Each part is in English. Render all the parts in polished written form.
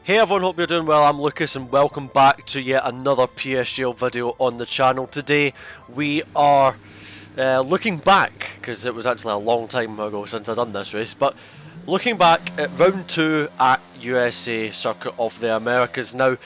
Hey everyone, hope you're doing well. I'm Lucas and welcome back to yet another PSGL video on the channel. Today we are looking back, because it was actually a long time ago since I've done this race, but looking back at round 2 at USA Circuit of the Americas. Now,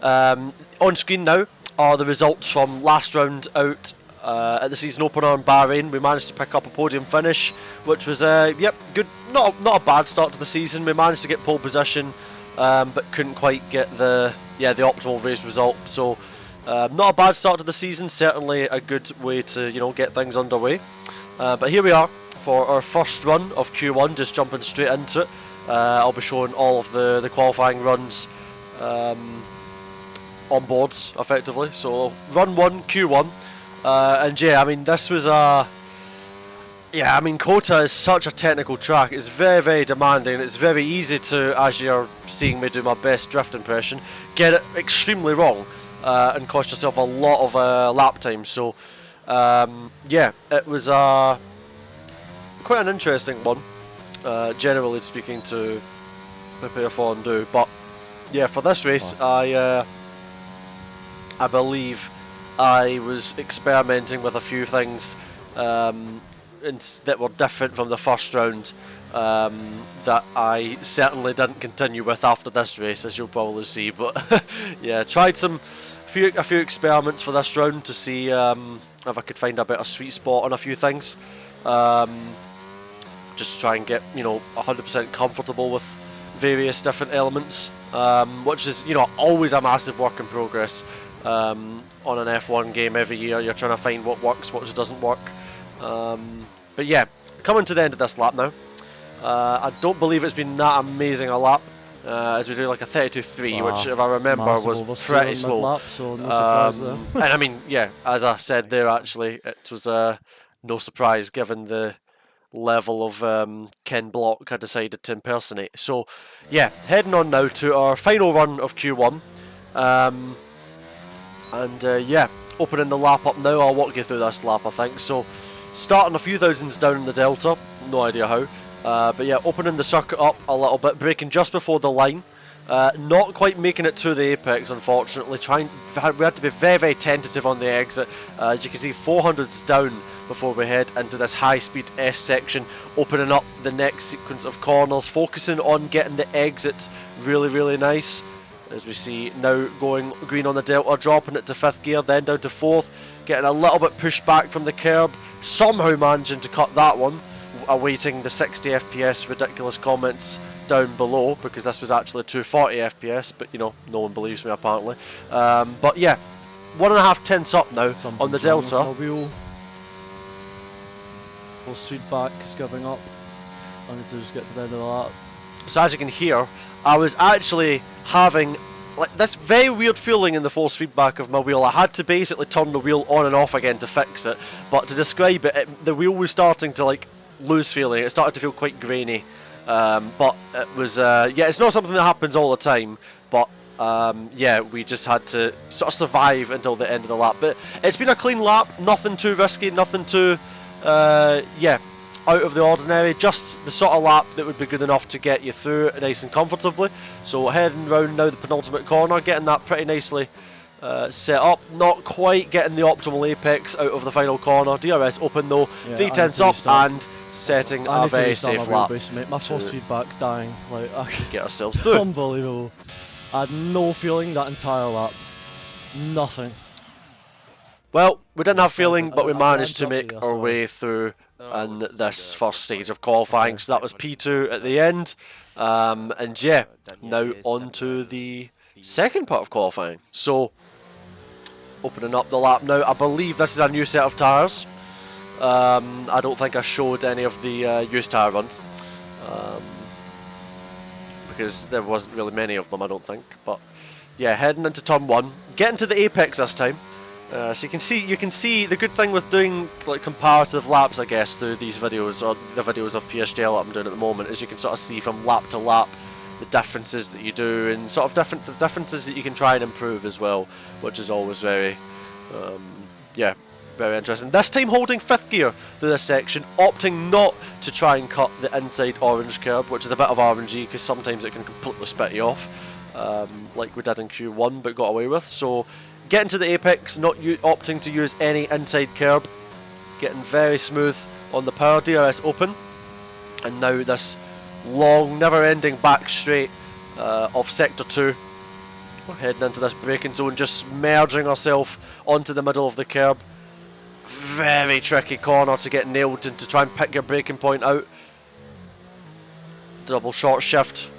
on screen now are the results from last round out at the season opener in Bahrain. We managed to pick up a podium finish, which was good. Not a bad start to the season. We managed to get pole position, but couldn't quite get the optimal race result. So not a bad start to the season. Certainly a good way to get things underway. But here we are for our first run of Q1. Just jumping straight into it. I'll be showing all of the qualifying runs on boards effectively. So run 1 Q1, and yeah, I mean this was a. Yeah, I mean, Kota is such a technical track. It's very, very demanding. It's very easy to, as you're seeing me do my best drift impression, get it extremely wrong and cost yourself a lot of lap time. So, yeah, it was quite an interesting one, generally speaking, to prepare for and do. But, yeah, for this race, awesome. I believe I was experimenting with a few things that were different from the first round that I certainly didn't continue with after this race, as you'll probably see. But yeah, tried a few experiments for this round to see if I could find a better sweet spot on a few things. Just to try and get 100% comfortable with various different elements, which is always a massive work in progress on an F1 game. Every year you're trying to find what works, what doesn't work. But yeah, coming to the end of this lap now. I don't believe it's been that amazing a lap, as we do like a 32.3, which if I remember was pretty slow. Lap, so no surprise there. And I mean, yeah, as I said there, actually, it was no surprise given the level of Ken Block I decided to impersonate. So yeah, heading on now to our final run of Q1. Yeah, opening the lap up now. I'll walk you through this lap, I think. So starting a few thousands down in the delta, no idea how, but yeah, opening the circuit up a little bit, braking just before the line, not quite making it to the apex, unfortunately. We had to be very, very tentative on the exit. As you can see, 400s down before we head into this high-speed S section, opening up the next sequence of corners, focusing on getting the exit really, really nice. As we see now going green on the delta, dropping it to 5th gear, then down to 4th, getting a little bit pushed back from the curb, somehow managing to cut that one, awaiting the 60 FPS ridiculous comments down below, because this was actually 240 FPS, but no one believes me apparently. But yeah, 1.5 tenths up now on the delta. Full feedback is giving up. I need to just get to the end of the lap. So as you can hear, I was actually having like this very weird feeling in the force feedback of my wheel. I had to basically turn the wheel on and off again to fix it, but to describe it, the wheel was starting to like lose feeling. It started to feel quite grainy, but it was yeah, it's not something that happens all the time, but yeah, we just had to sort of survive until the end of the lap. But it's been a clean lap, nothing too risky, nothing too yeah, out of the ordinary, just the sort of lap that would be good enough to get you through nice and comfortably. So heading round now the penultimate corner, getting that pretty nicely set up, not quite getting the optimal apex out of the final corner. DRS open though, yeah, 3 tenths up and setting a very safe lap. My force feedback's dying, like I get ourselves through. Unbelievable. I had no feeling that entire lap, nothing. Well, we didn't have feeling, but we managed to make our way through in this first stage of qualifying. So that was P2 at the end. And yeah, now on to the second part of qualifying. So, opening up the lap now. I believe this is a new set of tyres. I don't think I showed any of the used tyre runs. Because there wasn't really many of them, I don't think. But yeah, heading into turn 1. Getting to the apex this time. So you can see the good thing with doing like comparative laps, I guess, through these videos, or the videos of PSGL that I'm doing at the moment, is you can sort of see from lap to lap the differences that you do, and sort of the differences that you can try and improve as well, which is always very yeah, very interesting. This time holding 5th gear through this section, opting not to try and cut the inside orange curb, which is a bit of RNG because sometimes it can completely spit you off. like we did in Q1 but got away with. So getting to the apex, not opting to use any inside curb, getting very smooth on the power, DRS open, and now this long never-ending back straight of sector 2. We're heading into this braking zone, just merging ourselves onto the middle of the curb. Very tricky corner to get nailed and to try and pick your braking point out. Double short shift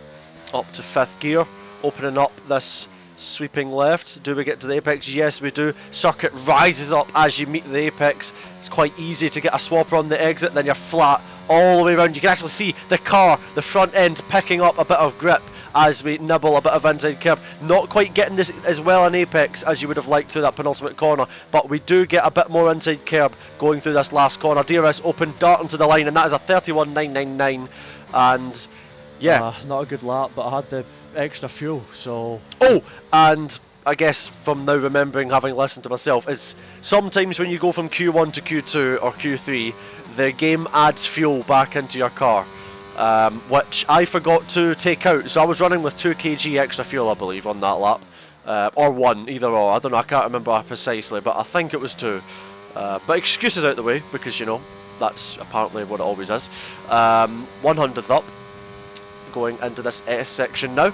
up to 5th gear, opening up this sweeping left. Do we get to the apex? Yes, we do. Circuit rises up as you meet the apex. It's quite easy to get a swapper on the exit, then you're flat all the way around. You can actually see the car, the front end, picking up a bit of grip as we nibble a bit of inside curb. Not quite getting this as well in apex as you would have liked through that penultimate corner, but we do get a bit more inside curb going through this last corner. DRS open, dart into the line, and that is a 31.999. And yeah, it's not a good lap, but I had the extra fuel, so... Oh, and I guess from now remembering, having listened to myself, is sometimes when you go from Q1 to Q2 or Q3, the game adds fuel back into your car, which I forgot to take out. So I was running with 2 kg extra fuel, I believe, on that lap, or 1, either or. I don't know, I can't remember precisely, but I think it was 2. But excuses out the way, because, you know, that's apparently what it always is. 100th up, going into this S section now.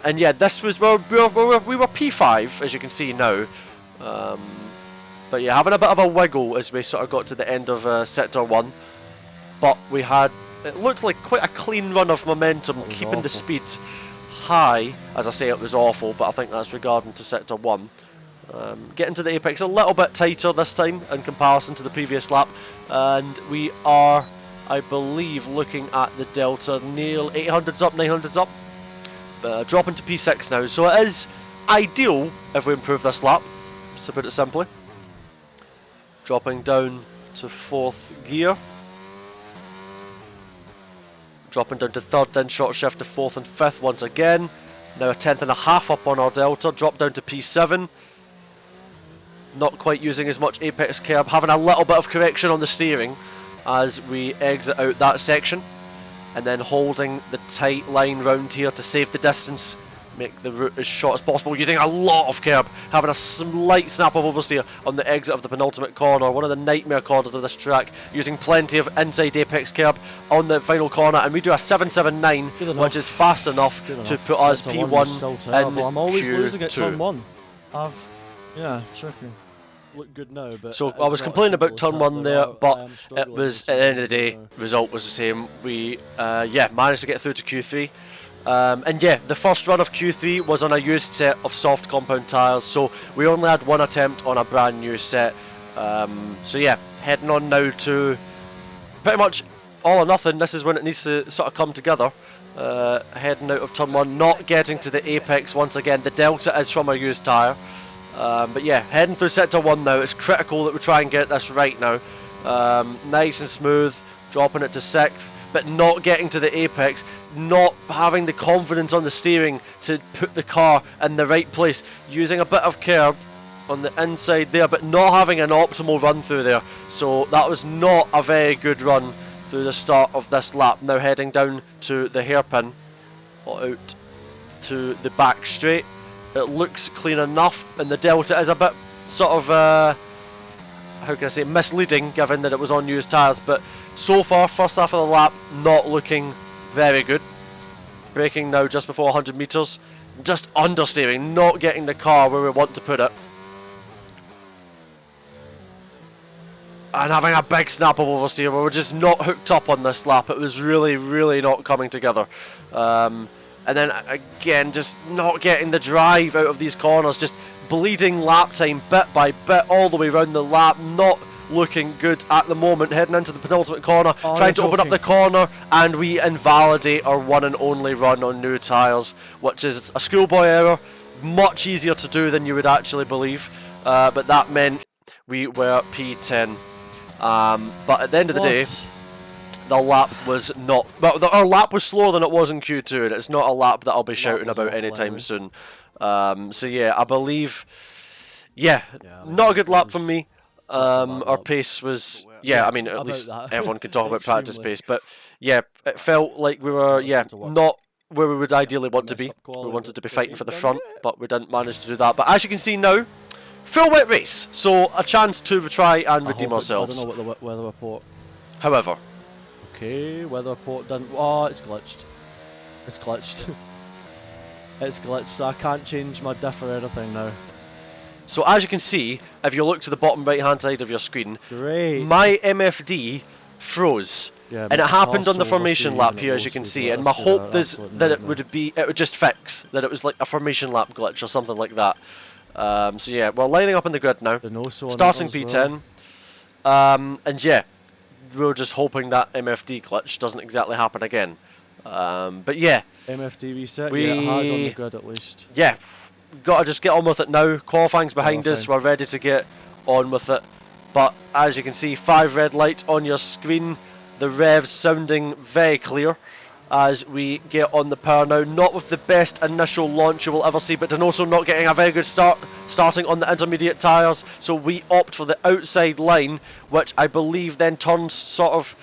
And yeah, this was where we were P5, as you can see now. But yeah, having a bit of a wiggle as we sort of got to the end of Sector 1. But we had, it looked like quite a clean run of momentum, keeping the speed high. As I say, it was awful, but I think that's regarding to Sector 1. Getting to the apex a little bit tighter this time in comparison to the previous lap. And we are, I believe, looking at the delta near 800s up, 900s up. Dropping to P6 now, so it is ideal if we improve this lap, to put it simply. Dropping down to 4th gear. Dropping down to 3rd, then short shift to 4th and 5th once again. Now a 10.5 up on our delta, drop down to P7. Not quite using as much apex curb, having a little bit of correction on the steering as we exit out that section. And then holding the tight line round here to save the distance, make the route as short as possible, using a lot of curb, having a slight snap of oversteer on the exit of the penultimate corner, one of the nightmare corners of this track, using plenty of inside apex curb on the final corner, and we do a 779, which is fast enough to put us P1 in I'm always losing at turn Q2. 1. Yeah, tricky. Look good now, but so I was complaining about turn 1 there, but it was, at the end of the day, result was the same. We yeah, managed to get through to Q3. And yeah, the first run of Q3 was on a used set of soft compound tyres, so we only had 1 attempt on a brand new set. So yeah, heading on now to pretty much all or nothing. This is when it needs to sort of come together. Heading out of turn 1, not getting to the apex once again. The delta is from a used tyre. But yeah, heading through sector 1 now. It's critical that we try and get this right now. Nice and smooth, dropping it to 6th, but not getting to the apex, not having the confidence on the steering to put the car in the right place, using a bit of curb on the inside there, but not having an optimal run through there. So that was not a very good run through the start of this lap. Now heading down to the hairpin, out to the back straight. It looks clean enough, and the delta is a bit sort of, how can I say, misleading given that it was on used tyres, but so far, first half of the lap, not looking very good. Braking now just before 100 metres, just understeering, not getting the car where we want to put it. And having a big snap of oversteer where we're just not hooked up on this lap. It was really, really not coming together. And then again, just not getting the drive out of these corners, just bleeding lap time bit by bit all the way around the lap, not looking good at the moment. Heading into the penultimate corner, trying to open up the corner, and we invalidate our one and only run on new tyres, which is a schoolboy error, much easier to do than you would actually believe, but that meant we were P10. But at the end of the day, the lap was not... Well, our lap was slower than it was in Q2, and it's not a lap that I'll be shouting about anytime soon. So yeah, I believe... Yeah, not a good lap from me. Our pace was... Yeah, I mean, at least everyone can talk about practice pace, but yeah, it felt like we were, not where we would ideally want to be. We wanted to be fighting for the front, but we didn't manage to do that. But as you can see now, full wet race, so a chance to try and redeem ourselves. I don't know what the weather report. However, okay, weather report didn't. Oh, it's glitched. It's glitched. It's glitched. So I can't change my diff or anything now. So as you can see, if you look to the bottom right hand side of your screen, great, my MFD froze. Yeah, and it happened on the formation lap here, as you can see. And my hope is that it would just fix, that it was like a formation lap glitch or something like that. So yeah, we're lining up in the grid now, starting P10. And yeah, we're just hoping that MFD glitch doesn't exactly happen again. But yeah, MFD reset. Yeah, it has on the grid at least. Yeah, gotta just get on with it now. Qualifying's behind us. We're ready to get on with it. But as you can see, 5 red lights on your screen. The revs sounding very clear as we get on the power now. Not with the best initial launch you will ever see, but also not getting a very good start, starting on the intermediate tyres. So we opt for the outside line, which I believe then turns sort of,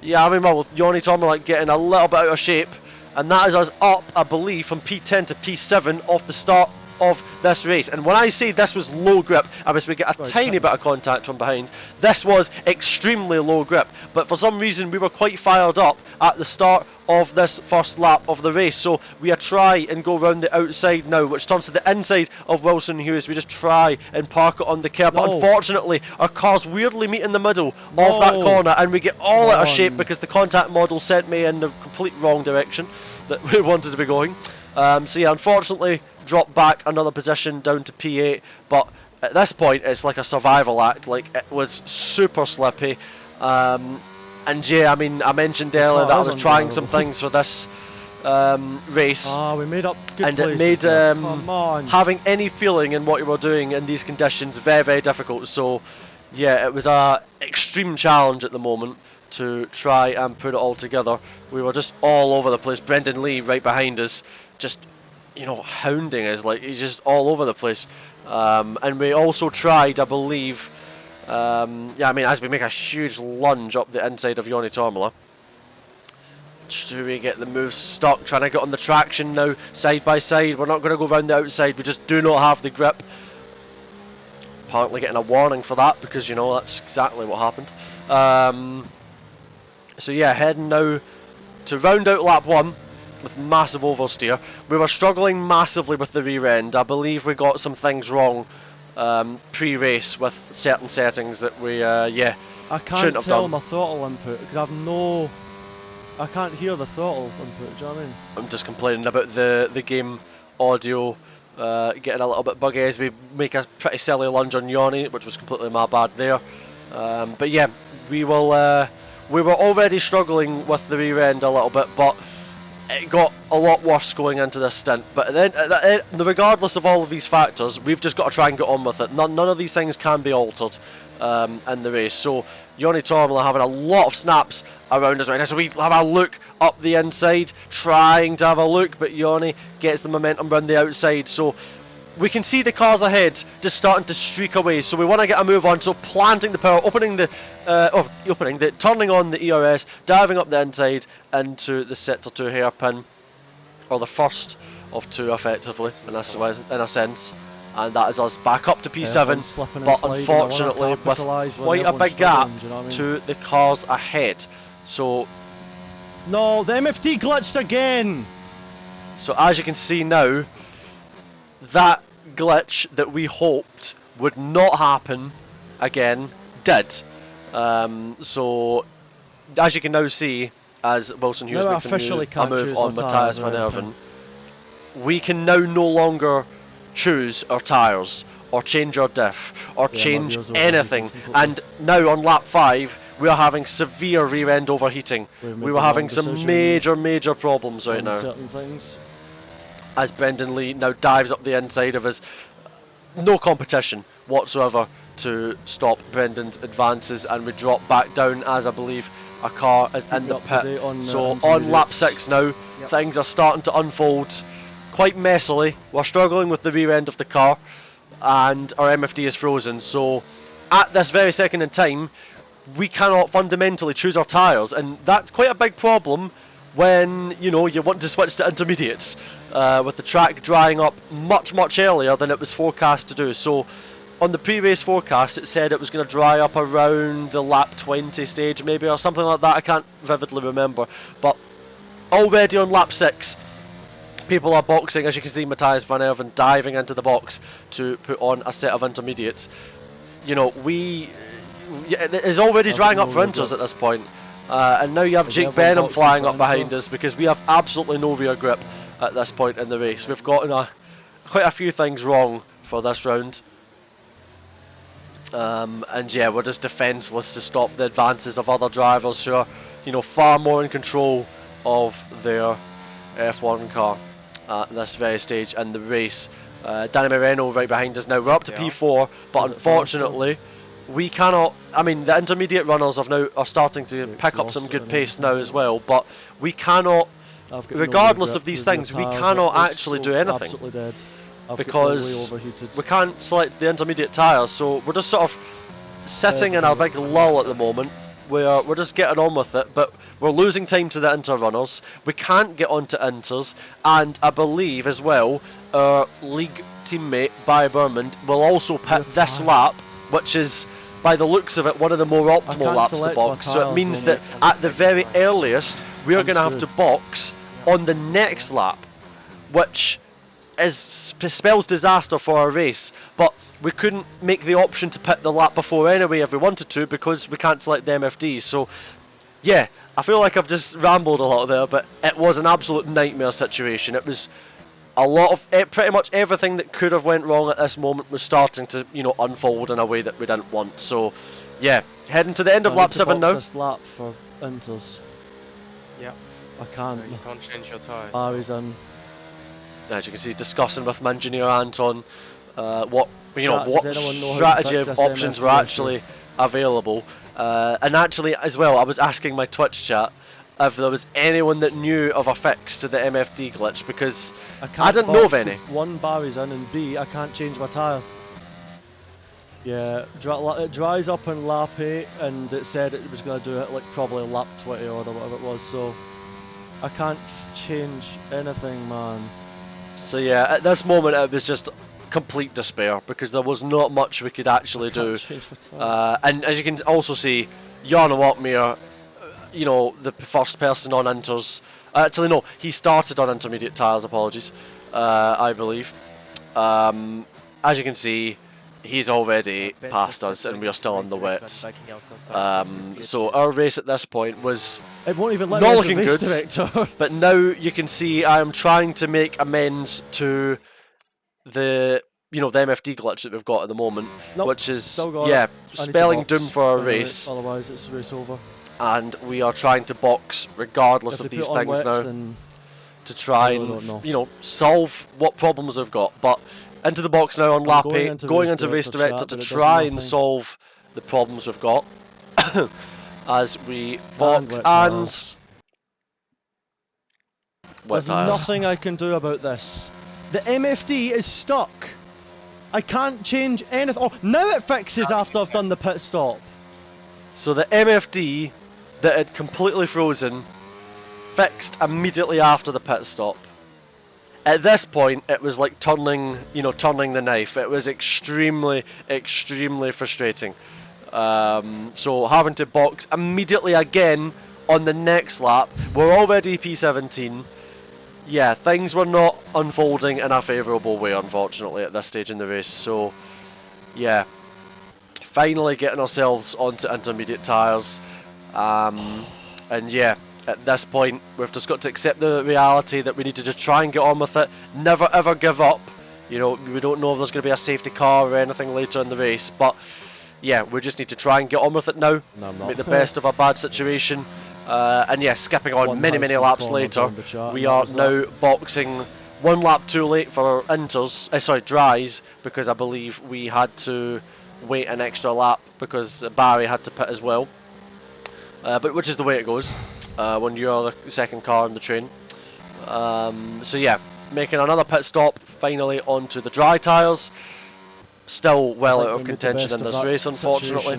yeah, I mean, well, with Yoni Tomalak getting a little bit out of shape. And that is us up, I believe, from P10 to P7 off the start of this race. And when I say this was low grip, I was we get a tiny bit of contact from behind. This was extremely low grip, but for some reason we were quite fired up at the start of this first lap of the race. So we try and go round the outside now, which turns to the inside of Wilson Hughes. We just try and park it on the curb, but unfortunately our cars weirdly meet in the middle of that corner, and we get all out of shape because the contact model sent me in the complete wrong direction that we wanted to be going. So yeah, unfortunately dropped back another position down to P8, but at this point it's like a survival act. Like, it was super slippy, and yeah, I mean, I mentioned earlier that I was trying some things for this race, we made up good and it made having any feeling in what you were doing in these conditions very, very difficult. So yeah, it was a extreme challenge at the moment to try and put it all together. We were just all over the place. Brendan Lee right behind us, just, you know, hounding us, like he's just all over the place. And we also tried, I believe, yeah, I mean, as we make a huge lunge up the inside of Yoni Tormala. Do we get the move stuck? Trying to get on the traction now, side by side. We're not going to go around the outside. We just do not have the grip. Apparently getting a warning for that, because, you know, that's exactly what happened. So yeah, heading now to round out lap 1 with massive oversteer. We were struggling massively with the rear end. I believe we got some things wrong pre-race with certain settings that we yeah, I can't tell my throttle input because I can't hear the throttle input. Do you know what I mean? I'm just complaining about the game audio getting a little bit buggy as we make a pretty silly lunge on Yoni, which was completely my bad there. But yeah, we will. We were already struggling with the rear end a little bit, but it got a lot worse going into this stint. But then, regardless of all of these factors, we've just got to try and get on with it. None of these things can be altered in the race. So Yoni Tormala having a lot of snaps around us right now. So we have a look up the inside, trying to have a look, but Yoni gets the momentum around the outside. So we can see the cars ahead just starting to streak away, so we want to get a move on. So planting the power, turning on the ERS, diving up the inside into the sector 2 hairpin, or the first of 2 effectively in a sense, and that is us back up to P7, but unfortunately with quite a big gap to the cars ahead. So no, the MFD glitched again. So as you can see now, that glitch that we hoped would not happen again did. So as you can now see, as Wilson Hughes makes a move on Matthias van Erven, we can now no longer choose our tyres or change our diff or change anything. And now on lap 5 we are having severe rear end overheating. We were having some major problems right now. As Brendan Lee now dives up the inside of us. No competition whatsoever to stop Brendan's advances, and we drop back down as I believe a car is in the pit. So on lap 6 now, things are starting to unfold quite messily. We're struggling with the rear end of the car, and our MFD is frozen. So at this very second in time, we cannot fundamentally choose our tyres, and that's quite a big problem when, you know, you want to switch to intermediates, with the track drying up much earlier than it was forecast to do. So on the pre-race forecast, it said it was going to dry up around the lap 20 stage maybe, or something like that. I can't vividly remember, but already on lap 6, people are boxing. As you can see, Matthias van Erven diving into the box to put on a set of intermediates. You know, it's already drying up for inters at this point. And now you have Jake Benham flying up behind us because we have absolutely no rear grip at this point in the race. We've gotten quite a few things wrong for this round. And yeah, we're just defenceless to stop the advances of other drivers who are, you know, far more in control of their F1 car at this very stage in the race. Danny Moreno right behind us now. We're up to P4, but unfortunately we cannot. I mean, the intermediate runners are starting to pick up some good pace now as well, but we cannot, regardless of these things, we cannot actually do anything because we can't select the intermediate tyres. So we're just sort of sitting in a big lull at the moment. We're just getting on with it, but we're losing time to the inter runners. We can't get onto inters, and I believe as well our league teammate Barry Bermond will also pit this lap, which is, by the looks of it, one of the more optimal laps to box. So it means that at the very earliest we are going to have to box on the next lap, which spells disaster for our race. But we couldn't make the option to pit the lap before anyway if we wanted to, because we can't select the MFDs. So yeah, I feel like I've just rambled a lot there, but it was an absolute nightmare situation. It was a lot of pretty much everything that could have went wrong at this moment was starting to, you know, unfold in a way that we didn't want. So yeah, heading to the end of lap 7 now. This lap for inters. Yeah. I can't. You can't change your tyres. Barry's in. As you can see, discussing with my engineer Anton what Does strategy of options were actually available. And actually, as well, I was asking my Twitch chat if there was anyone that knew of a fix to the MFD glitch, because I didn't know of any. One, Barry's in, and B, I can't change my tyres. Yeah, it dries up in lap 8, and it said it was going to do it like probably lap 20 or whatever it was, so I can't change anything, man. So yeah, at this moment it was just complete despair, because there was not much we could actually do. And as you can also see, Jarno Walkmere, you know, the first person on inters. Actually, no, he started on intermediate tyres, apologies, I believe. As you can see, he's already past us and we are still on the wets. So our race at this point was not looking good, but now you can see I am trying to make amends to the, you know, the MFD glitch that we've got at the moment, which is, spelling doom for our race. Otherwise it's race over. And we are trying to box regardless of these things now to try and, you know, solve what problems we've got. But into the box now on lap 8, going into race director to try and solve the problems we've got as we box and there's nothing I can do about this. The MFD is stuck. I can't change anything. Oh, now it fixes after I've done the pit stop. So the MFD that had completely frozen fixed immediately after the pit stop. At this point, it was like turning the knife. It was extremely frustrating. So having to box immediately again on the next lap. We're already P17. Yeah, things were not unfolding in a favourable way, unfortunately, at this stage in the race. So, yeah, finally getting ourselves onto intermediate tyres. And yeah, at this point, we've just got to accept the reality that we need to just try and get on with it. Never ever give up. You know, we don't know if there's going to be a safety car or anything later in the race, but yeah, we just need to try and get on with it now. Make the best of a bad situation. And yeah, skipping on many laps later, we are now boxing 1 lap too late for inters, dries, because I believe we had to wait an extra lap because Barry had to pit as well. But which is the way it goes when you're the second car on the train. So yeah, making another pit stop, finally onto the dry tyres. Still well out of contention in this race, unfortunately.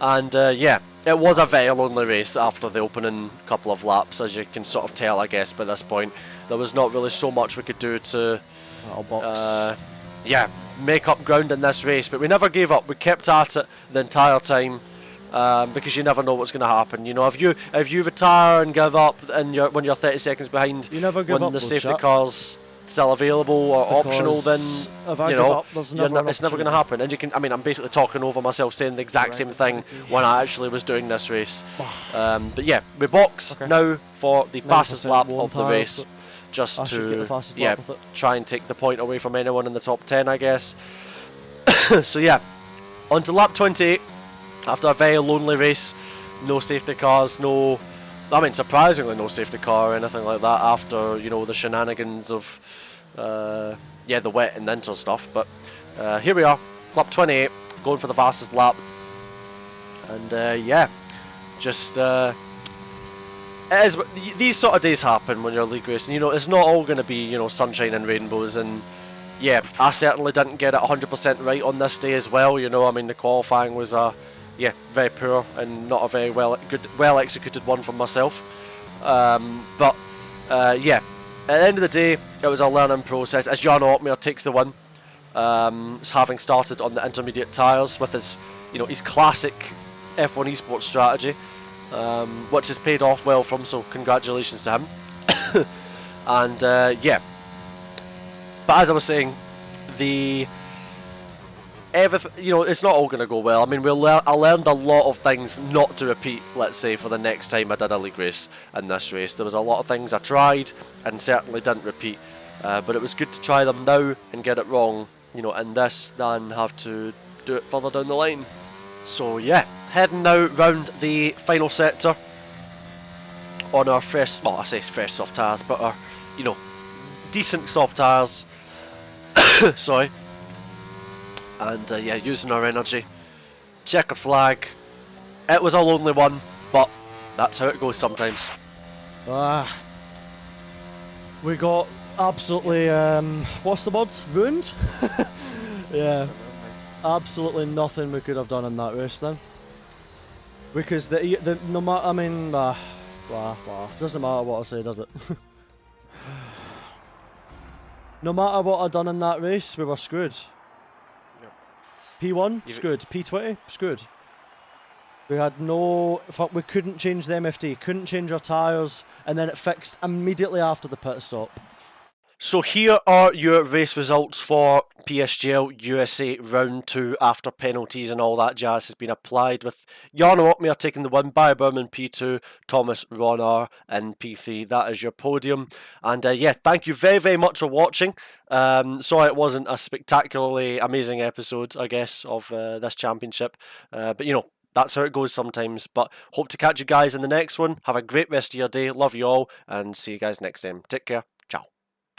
And yeah, it was a very lonely race after the opening couple of laps, as you can sort of tell, I guess, by this point. There was not really so much we could do to, yeah, make up ground in this race. But we never gave up. We kept at it the entire time, because you never know what's going to happen. You know, if you retire and give up, and when you're 30 seconds behind, you never give when up, the safety car's still available or optional, then you know it's never going to happen. And you can, I mean, I'm basically talking over myself saying the exact same thing when I actually was doing this race. But yeah, we box now for the fastest lap of the race, just to try and take the point away from anyone in the top 10, I guess. So yeah, on to lap 28 after a very lonely race. No safety cars, no, I mean, surprisingly no safety car or anything like that after, you know, the shenanigans of yeah, the wet and winter stuff. But here we are, lap 28, going for the fastest lap. And yeah, just it is, these sort of days happen when you're league racing. You know, it's not all going to be, you know, sunshine and rainbows. And yeah, I certainly didn't get it 100% right on this day as well. You know, I mean, the qualifying was yeah, very poor and not a very well executed one from myself. But yeah, at the end of the day, it was a learning process as Jan Ottmeyer takes the win, having started on the intermediate tyres with his, you know, his classic F1 esports strategy, which has paid off well for him. So congratulations to him. And yeah, but as I was saying, everything, you know, it's not all going to go well. I mean, I learned a lot of things not to repeat, let's say, for the next time I did a league race in this race. There was a lot of things I tried and certainly didn't repeat, but it was good to try them now and get it wrong, you know, in this than have to do it further down the line. So yeah, heading now round the final sector on our fresh, well, I say fresh soft tyres, but our, you know, decent soft tyres. Sorry. And yeah, using our energy. Checkered flag. It was a lonely one, but that's how it goes sometimes. We got absolutely, what's the word? Ruined? Yeah. Absolutely nothing we could have done in that race then. Because no matter, I mean, doesn't matter what I say, does it? No matter what I'd done in that race, we were screwed. P1, screwed. P20, screwed. We had no, we couldn't change the MFD, couldn't change our tyres, and then it fixed immediately after the pit stop. So here are your race results for PSGL USA Round 2 after penalties and all that jazz has been applied, with Jarno Ottmeyer taking the win, Barry Berman P2, Thomas Ronar in P3. That is your podium. And yeah, thank you very, very much for watching. Sorry it wasn't a spectacularly amazing episode, I guess, of this championship. But you know, that's how it goes sometimes. But hope to catch you guys in the next one. Have a great rest of your day. Love you all and see you guys next time. Take care.